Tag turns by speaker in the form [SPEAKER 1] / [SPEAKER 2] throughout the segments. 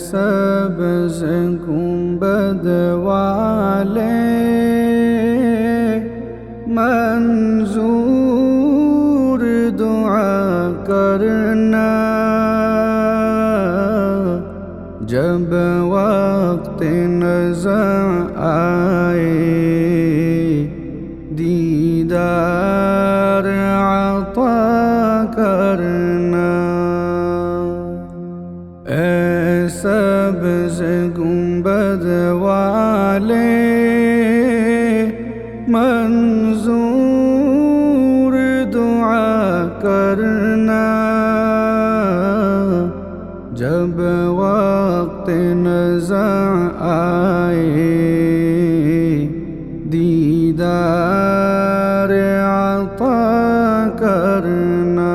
[SPEAKER 1] सब्ज़ गुंबद वाले मंजूर दुआ करना, जब वक्त नज़र आए दीदार अता करना। सब्ज़ गुंबद वाले मंजूर दुआ करना, जब वक्त नज़र आए दीदार अता करना।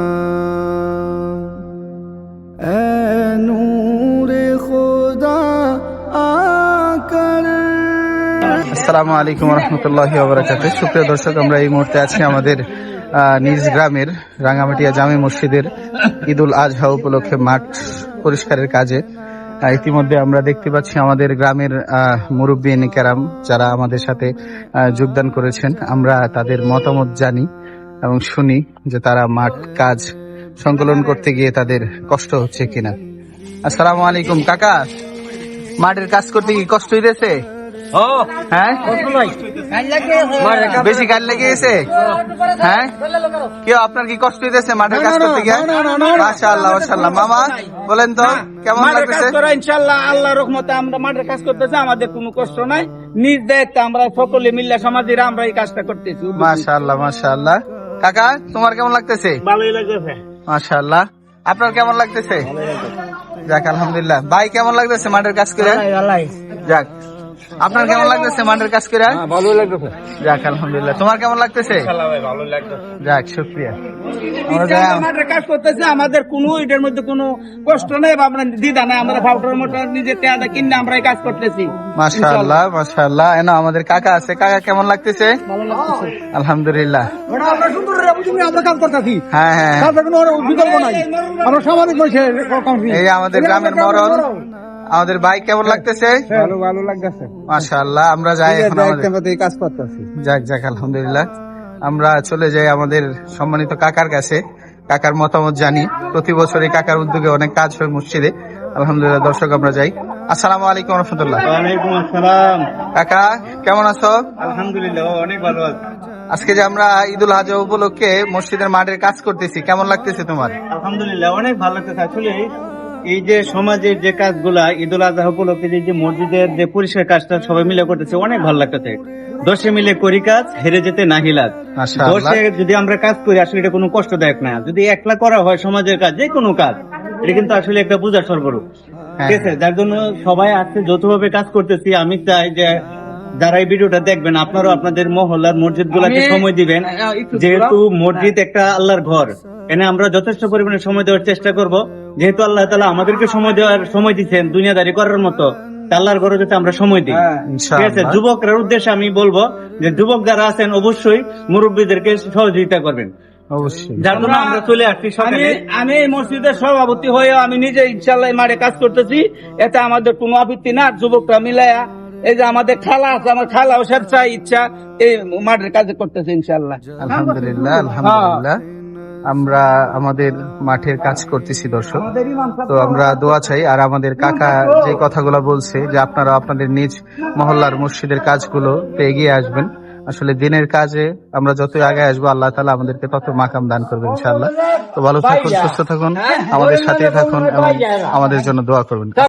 [SPEAKER 2] আসসালামু আলাইকুম রহমতুল্লাহি ওয়া বারাকাতুহু। সুপ্রিয় দর্শক, আমরা এই মুহূর্তে আছি আমাদের নিজ গ্রামের রাঙ্গামাটিয়া জামে মসজিদের ঈদুল আজহা উপলক্ষে মাঠ পরিষ্কারের কাজে। ইতিমধ্যে আমরা দেখতে পাচ্ছি আমাদের গ্রামের মুরব্বিয়ান কেরাম যারা আমাদের সাথে যোগদান করেছেন। আমরা তাদের মতামত জানি এবং শুনি যে তারা মাঠ কাজ সংকলন করতে গিয়ে তাদের কষ্ট হচ্ছে কিনা। আসসালামু আলাইকুম কাকা, মাঠের কাজ করতে কি কষ্ট হইতেছে? হ্যাঁ, বেশি কাজ লেগে গেছে। হ্যাঁ, কেউ আপনার কি কষ্ট হইতেছে মাঠের কাজ করতে গিয়ে? মাশাআল্লাহ মাশাআল্লাহ। মামা বলেন তো কেমন লাগতেছে?
[SPEAKER 3] ইনশাআল্লাহ আল্লাহর রহমতে আমরা মাঠের কাজ করতেছি, আমাদের কোনো কষ্ট নাই। নিজ দায়িত্বে আমরা সকলে মিল্লা সমাজের আমরা এই কাজটা করতেছি।
[SPEAKER 2] মাশাআল্লাহ মাশাআল্লাহ। কাকা তোমার কেমন লাগতেছে?
[SPEAKER 3] ভালোই লাগতেছে।
[SPEAKER 2] মাশাআল্লাহ। আপনার কেমন লাগতেছে? যাক আলহামদুলিল্লাহ। ভাই কেমন লাগতেছে মাঠের কাজ করে? যাক, আপনার কেমন লাগতেছে মাঠের কাজ করে?
[SPEAKER 3] ভালো লাগতেছে।
[SPEAKER 2] যাক আলহামদুলিল্লাহ। তোমার কেমন লাগতেছে?
[SPEAKER 3] ভালো লাগতেছে।
[SPEAKER 2] যাক শুকরিয়া।
[SPEAKER 3] মাঠের কাজ করতেছে, আমাদের কোনো এটার মধ্যে কোনো কষ্ট নেই বা আমরা দ্বিধা নাই। আমরা ফাউটার মোটর নিজের টাকা কিনে আমরা এই কাজ করতেছি।
[SPEAKER 2] মাশাআল্লাহ মাশাআল্লাহ। এনা আমাদের কাকা আছে। কাকা কেমন লাগতেছে?
[SPEAKER 3] ভালো লাগতেছে
[SPEAKER 2] আলহামদুলিল্লাহ।
[SPEAKER 3] আমরা সুন্দর আমরা কাজ করতেছি।
[SPEAKER 2] হ্যাঁ হ্যাঁ,
[SPEAKER 3] কোনো বিকল্প নাই। আমরা সামাজিক বসে
[SPEAKER 2] এই আমাদের গ্রামের মরণ। আমাদের ভাই কেমন লাগতেছে?
[SPEAKER 3] ভালো ভালো লাগতেছে
[SPEAKER 2] মাশাআল্লাহ। আমরা যাই এখন আমাদের
[SPEAKER 3] কাজ করতেছি।
[SPEAKER 2] যাক যাক আলহামদুলিল্লাহ। আমরা চলে যাই আমাদের সম্মানিত কাকার কাছে, কাকার মতামত জানি। প্রতি বছর এই কাকার উদ্যোগে অনেক কাজ হয় মসজিদে। আলহামদুলিল্লাহ। দর্শক আমরা যাই। আসসালামু আলাইকুম রহমতুল্লাহ।
[SPEAKER 3] ওয়ালাইকুম আসসালাম।
[SPEAKER 2] কাকা কেমন আছো?
[SPEAKER 3] আলহামদুলিল্লাহ অনেক ভালো আছি।
[SPEAKER 2] আজকে যে আমরা ঈদুল আজহা উপলক্ষে মসজিদের মাঠের কাজ করতেছি, কেমন লাগতেছে তোমার?
[SPEAKER 3] আলহামদুলিল্লাহ অনেক ভালো লাগতেছে। আসলে এই যে সমাজের যে কাজগুলা ঈদুল আজহা উপলক্ষে যে মসজিদের যে পরিষ্কার কাজটা সবাই মিলে করতেছে, অনেক ভালো লাগতেছে। দশে মিলে করি কাজ, হেরে যেতে নাহি লাজ। দশে যদি আমরা কাজ করি আসলে এটা কোনো কষ্টদায়ক না। যদি একলা করা হয় সমাজের কাজ, যে কোনো কাজ, এটা কিন্তু আসলে একটা বোঝার সরবরাহ। ঠিক আছে, যার জন্য সবাই আজকে যৌথভাবে কাজ করতেছি। আমি চাই যে যারা এই ভিডিওটা দেখবেন আপনারাও আপনাদের মহল্লার মসজিদ গুলাকে সময় দিবেন, যেহেতু মসজিদ একটা আল্লাহর ঘর। এনে আমরা যথেষ্ট পরিমাণে সময় দেওয়ার চেষ্টা করব, যেহেতু আল্লাহ তাআলা আমাদেরকে সময় দিচ্ছেন দুনিয়াদারি করার মতো। আল্লাহর ঘরে যাতে আমরা সময় দিই। ঠিক আছে, যুবকদের উদ্দেশ্যে আমি বলবো যে যুবক যারা আছেন অবশ্যই মুরব্বীদেরকে সহযোগিতা করবেন।
[SPEAKER 2] অবশ্যই।
[SPEAKER 3] যার জন্য আমরা চলে আসছি সকালে। আমি এই মসজিদের সভাপতি হয়ে আমি নিজে ইনশাআল্লাহ মাঠে কাজ করতেছি। এতে আমাদের কোনো আপত্তি না। যুবকরা মিলায়া এই যে আমাদের খালা আছে, আমার খালাও স্বেচ্ছায় ইচ্ছা এই মাঠের কাজ করতেছে ইনশাআল্লাহ।
[SPEAKER 2] আলহামদুলিল্লাহ আলহামদুলিল্লাহ। আমরা আমাদের মাঠের কাজ করতেছি দর্শক। তো আমরা দোয়া চাই। আর আমাদের কাকা যে কথাগুলো বলছে যে আপনারা আপনাদের নিজ মহল্লার মসজিদের কাজগুলো এগিয়ে আসবেন। আসলে দিনের কাজে আমরা যতই আগে আসবো আল্লাহ তাআলা আমাদেরকে তত মাকাম দান করবেন ইনশাআল্লাহ। তো ভালো থাকুন, সুস্থ থাকুন, আমাদের সাথেই থাকুন এবং আমাদের জন্য দোয়া করবেন।